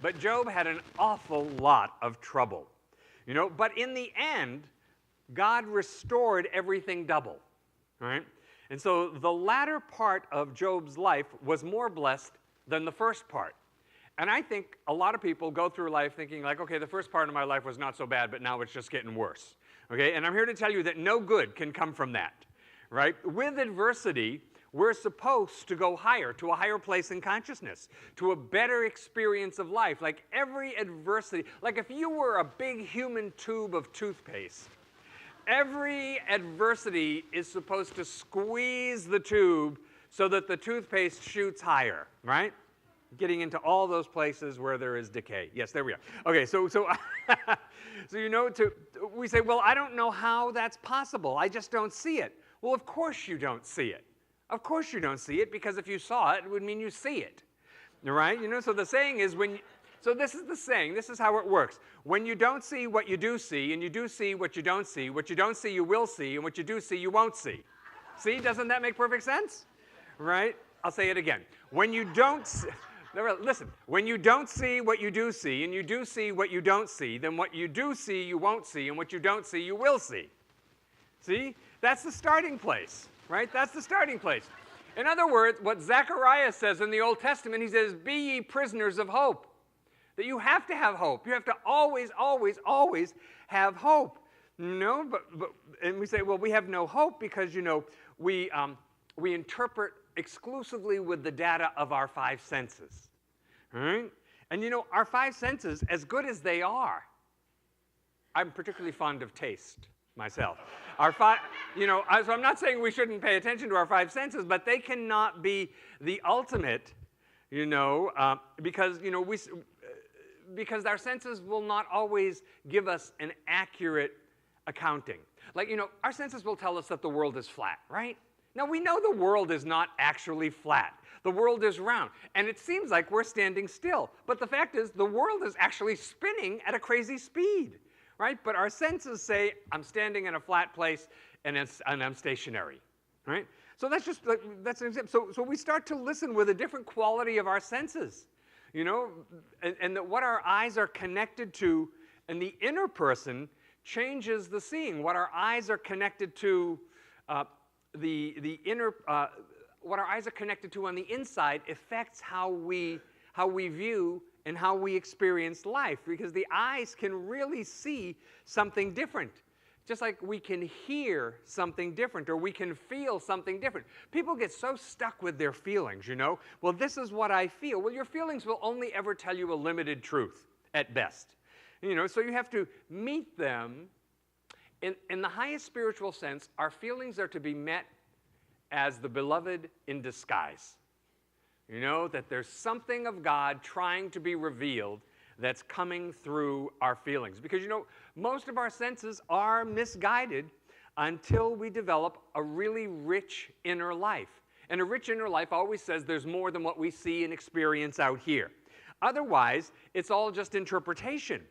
But Job had an awful lot of trouble. But in the end, God restored everything double, right? And so the latter part of Job's life was more blessed than the first part. And I think a lot of people go through life thinking like, okay, the first part of my life was not so bad, but now it's just getting worse. Okay? And I'm here to tell you that no good can come from that, right? With adversity, we're supposed to go higher, to a higher place in consciousness, to a better experience of life. Like every adversity, like if you were a big human tube of toothpaste, every adversity is supposed to squeeze the tube so that the toothpaste shoots higher, right? Getting into all those places where there is decay. Yes, there we are. Okay, so we say, well, I don't know how that's possible. I just don't see it. Well, of course you don't see it. Of course you don't see it, because if you saw it, it would mean you see it, right? So the saying is so this is the saying. This is how it works. When you don't see what you do see, and you do see what you don't see you will see, and what you do see you won't see. See, doesn't that make perfect sense? Right? I'll say it again. When you don't listen, when you don't see what you do see, and you do see what you don't see, then what you do see you won't see, and what you don't see you will see. See? That's the starting place, right? That's the starting place. In other words, what Zechariah says in the Old Testament, he says, be ye prisoners of hope. That you have to have hope. You have to always, always, always have hope. And we say, well, we have no hope because, we interpret exclusively with the data of our five senses. Right? And our five senses, as good as they are, I'm particularly fond of taste myself. So I'm not saying we shouldn't pay attention to our five senses, but they cannot be the ultimate, because our senses will not always give us an accurate accounting. Like, our senses will tell us that the world is flat, right? Now, we know the world is not actually flat. The world is round. And it seems like we're standing still. But the fact is, the world is actually spinning at a crazy speed, right? But our senses say, I'm standing in a flat place, and I'm stationary, right? So that's an example. So we start to listen with a different quality of our senses, and that what our eyes are connected to in the inner person changes the seeing. What our eyes are connected to, what our eyes are connected to on the inside affects how we view and how we experience life, because the eyes can really see something different. Just like we can hear something different, or we can feel something different. People get so stuck with their feelings, Well, this is what I feel. Well, your feelings will only ever tell you a limited truth, at best. So you have to meet them. In the highest spiritual sense, our feelings are to be met as the beloved in disguise. That there's something of God trying to be revealed that's coming through our feelings. Because, most of our senses are misguided until we develop a really rich inner life. And a rich inner life always says there's more than what we see and experience out here. Otherwise, it's all just interpretation.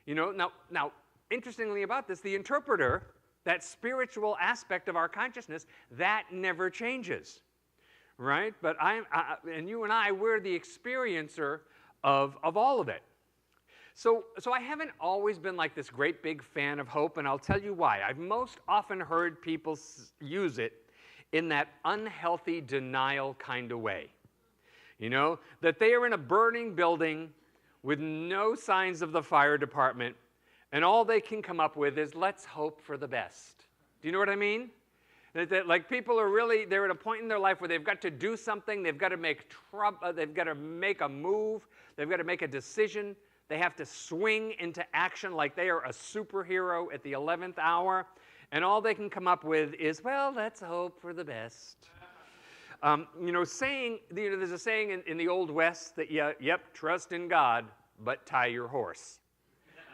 Now, interestingly about this, the interpreter, that spiritual aspect of our consciousness, that never changes, right? But and you and I, we're the experiencer of all of it. So I haven't always been like this great big fan of hope, and I'll tell you why. I've most often heard people use it in that unhealthy denial kind of way. That they are in a burning building with no signs of the fire department, and all they can come up with is, let's hope for the best. Do you know what I mean? Like people are really, they're at a point in their life where they've got to do something, they've got to make they've got to make a move, they've got to make a decision. They have to swing into action like they are a superhero at the 11th hour. And all they can come up with is, well, let's hope for the best. There's a saying in the Old West that, yep, trust in God, but tie your horse,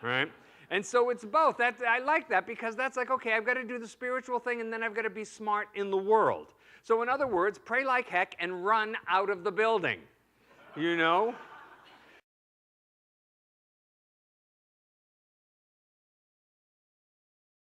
right? And so it's both. I like that because that's like, okay, I've got to do the spiritual thing, and then I've got to be smart in the world. So in other words, pray like heck and run out of the building,